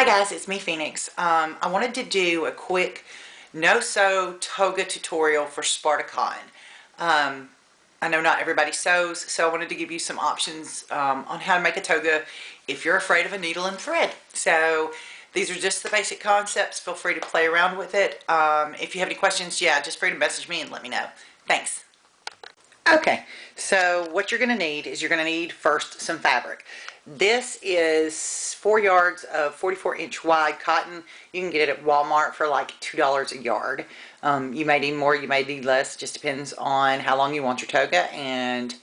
Hi guys, it's me Phoenix. I wanted to do a quick no-sew toga tutorial for Spartacon. I know not everybody sews, so I wanted to give you some options on how to make a toga if you're afraid of a needle and thread. So these are just the basic concepts. Feel free to play around with it. If you have any questions, yeah, just free to message me and let me know. Thanks. Okay, so what you're going to need is you're going to need first some fabric. This is 4 yards of 44-inch wide cotton. You can get it at Walmart for like $2 a yard. You may need more, you may need less. It just depends on how long you want your toga and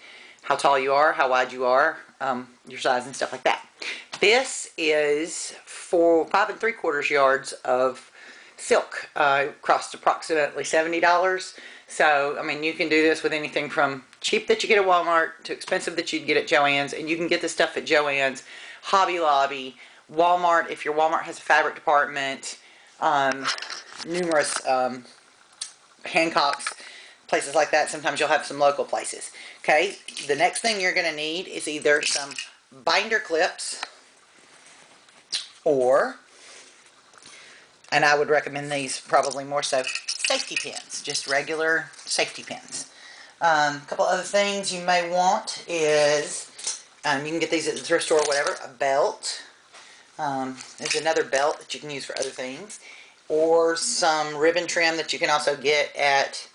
how tall you are, how wide you are, your size and stuff like that. This is for 5 3/4 yards of silk. Cost approximately $70. So, I mean, you can do this with anything from cheap that you get at Walmart to expensive that you'd get at Joann's. And you can get this stuff at Joann's, Hobby Lobby, Walmart, if your Walmart has a fabric department, numerous Hancock's, places like that. Sometimes you'll have some local places. Okay, the next thing you're going to need is either some binder clips or, and I would recommend these probably more so, safety pins, just regular safety pins. A couple other things you may want is, you can get these at the thrift store or whatever, a belt. There's another belt that you can use for other things. Or some ribbon trim that you can also get at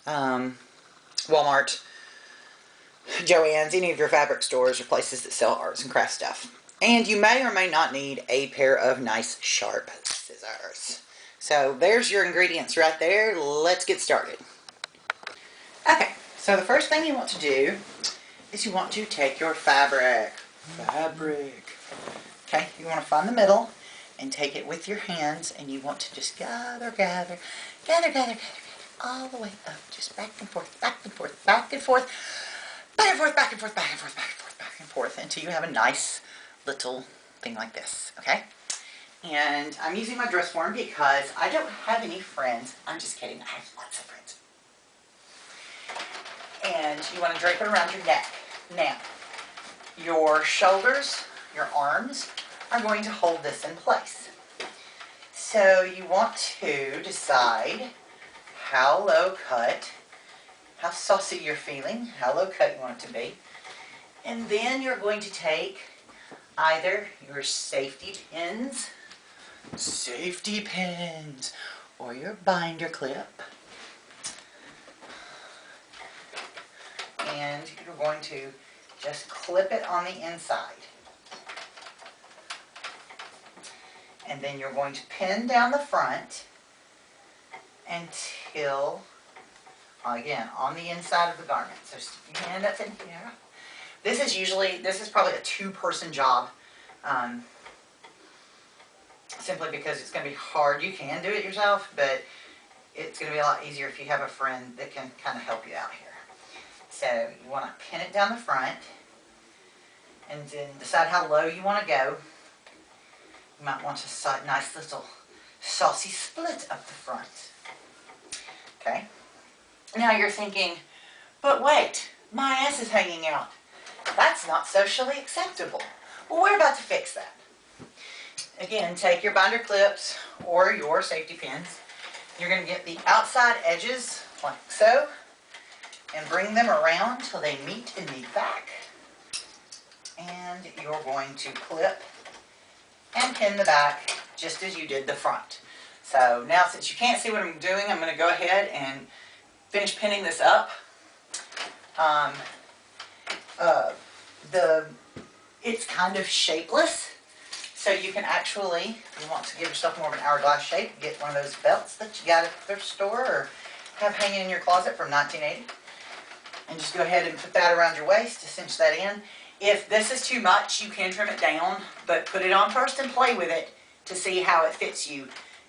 Walmart, Joann's, any of your fabric stores or places that sell arts and crafts stuff. And you may or may not need a pair of nice sharp scissors. So there's your ingredients right there. Let's get started. Okay, so the first thing you want to do is you want to take your fabric. Okay, you want to find the middle and take it with your hands, and you want to just gather all the way up, just back and forth, back and forth, back and forth, back and forth, back and forth, back and forth, back and forth, back and forth, until you have a nice little thing like this, okay? And I'm using my dress form because I don't have any friends. I'm just kidding. I have lots of friends. And you want to drape it around your neck. Now, your shoulders, your arms are going to hold this in place. So you want to decide how low cut, how saucy you're feeling, how low cut you want it to be. And then you're going to take either your safety pins, or your binder clip, and you're going to just clip it on the inside. And then you're going to pin down the front until, again, on the inside of the garment. So stick your hand up in here. This is probably a 2-person job. Simply because it's going to be hard. You can do it yourself, but it's going to be a lot easier if you have a friend that can kind of help you out here. So you want to pin it down the front, and then decide how low you want to go. You might want a nice little saucy split up the front. Okay. Now you're thinking, but wait, my ass is hanging out. That's not socially acceptable. Well, we're about to fix that. Again, take your binder clips or your safety pins. You're going to get the outside edges like so and bring them around till they meet in the back. And you're going to clip and pin the back just as you did the front. So now, since you can't see what I'm doing, I'm going to go ahead and finish pinning this up. It's kind of shapeless. So you can actually, if you want to give yourself more of an hourglass shape, get one of those belts that you got at the thrift store or have hanging in your closet from 1980. And just go ahead and put that around your waist to cinch that in. If this is too much, you can trim it down, but put it on first and play with it to see how it fits you,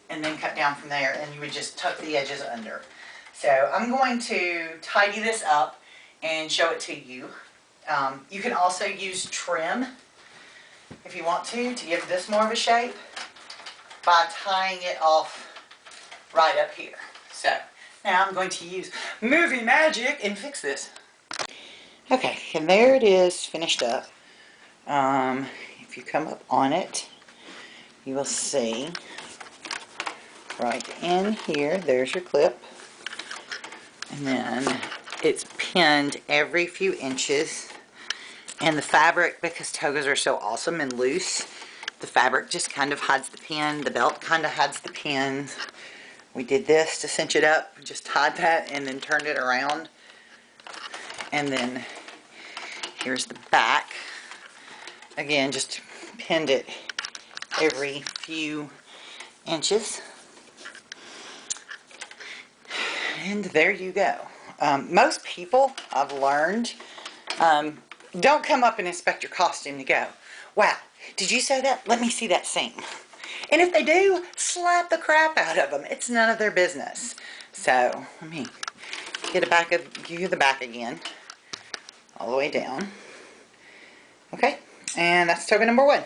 and then cut down from there, and you would just tuck the edges under. So I'm going to tidy this up and show it to you. You can also use trim if you want to give this more of a shape by tying it off right up here. So now I'm going to use movie magic and fix this. Okay, and there it is finished up. If you come up on it, you will see right in here, there's your clip. And then it's pinned every few inches. And the fabric, because togas are so awesome and loose, the fabric just kind of hides the pin. The belt kind of hides the pin. We did this to cinch it up. Just tied that and then turned it around. And then here's the back. Again, just pinned it every few inches. And there you go. Most people, I've learned, don't come up and inspect your costume to go, wow, did you sew that? Let me see that seam. And if they do, slap the crap out of them. It's none of their business. So, let me give you the back again, all the way down. Okay, and that's toga number 1.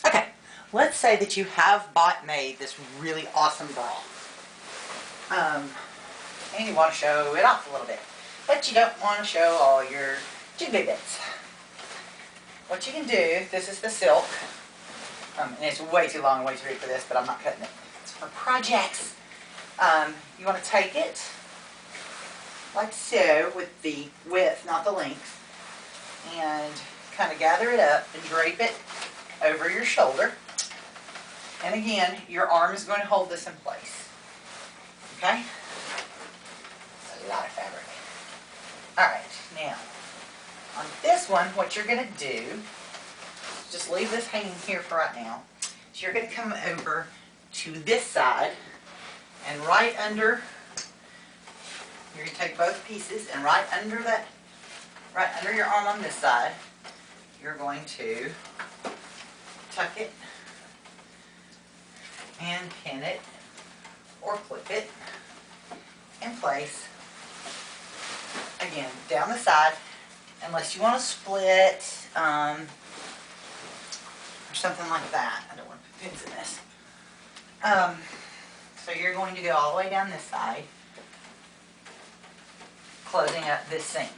Okay, let's say that you have made this really awesome bra. And you want to show it off a little bit, but you don't want to show all your jiggly bits. What you can do, this is the silk, and it's way too long and way too big for this, but I'm not cutting it. It's for projects. You want to take it like so, with the width, not the length, and kind of gather it up and drape it over your shoulder. And again, your arm is going to hold this in place. Okay? A lot of fabric. Alright, now, on this one, what you're going to do, just leave this hanging here for right now. So you're going to come over to this side, and right under, you're going to take both pieces, and right under your arm on this side, you're going to tuck it, and pin it, or clip it in place. Again, down the side, unless you want to split, or something like that. I don't want to put pins in this. So you're going to go all the way down this side, closing up this seam.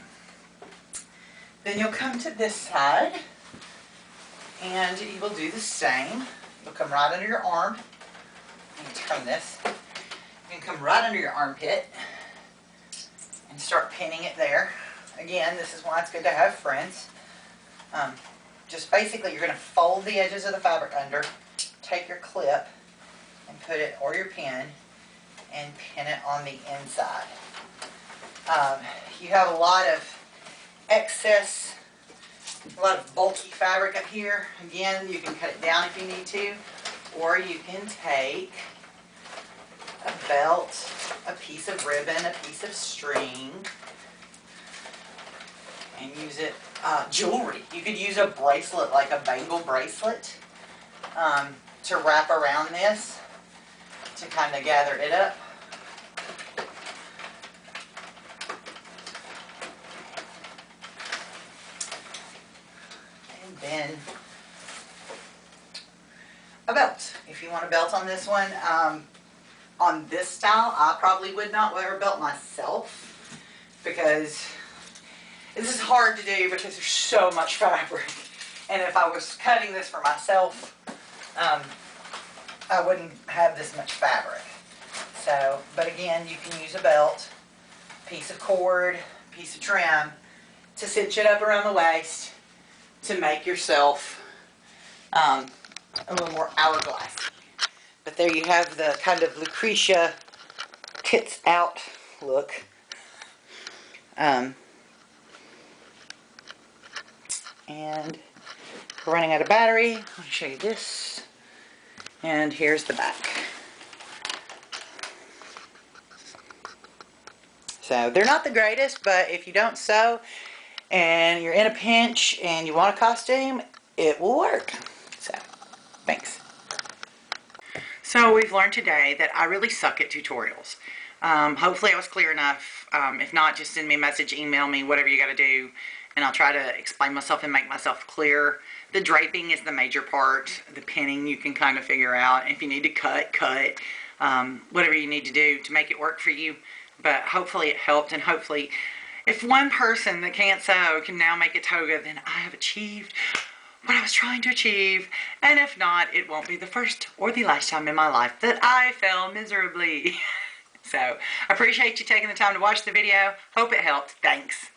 Then you'll come to this side, and you will do the same. You'll come right under your arm. You can turn this. You can come right under your armpit and start pinning it there. Again, this is why it's good to have friends. Just basically, you're going to fold the edges of the fabric under, take your clip, and put it, or your pin, and pin it on the inside. You have a lot of excess, a lot of bulky fabric up here. Again, you can cut it down if you need to, or you can take a belt, a piece of ribbon, a piece of string, and use it, jewelry. You could use a bracelet, like a bangle bracelet, to wrap around this to kind of gather it up. And then a belt. If you want a belt on this one, on this style, I probably would not wear a belt myself, because this is hard to do because there's so much fabric. And if I was cutting this for myself, I wouldn't have this much fabric. So, but again, you can use a belt, piece of cord, piece of trim, to cinch it up around the waist to make yourself a little more hourglassy. But there you have the kind of Lucretia tits out look. And we're running out of battery. Let me show you this. And here's the back. So they're not the greatest, but if you don't sew and you're in a pinch and you want a costume, it will work. So, thanks. So we've learned today that I really suck at tutorials. Hopefully I was clear enough. If not, just send me a message, email me, whatever you got to do, and I'll try to explain myself and make myself clear. The draping is the major part. The pinning you can kind of figure out. If you need to cut. Whatever you need to do to make it work for you. But hopefully it helped, and hopefully if one person that can't sew can now make a toga, then I have achieved what I was trying to achieve. And if not, it won't be the first or the last time in my life that I fail miserably. So, I appreciate you taking the time to watch the video. Hope it helped. Thanks.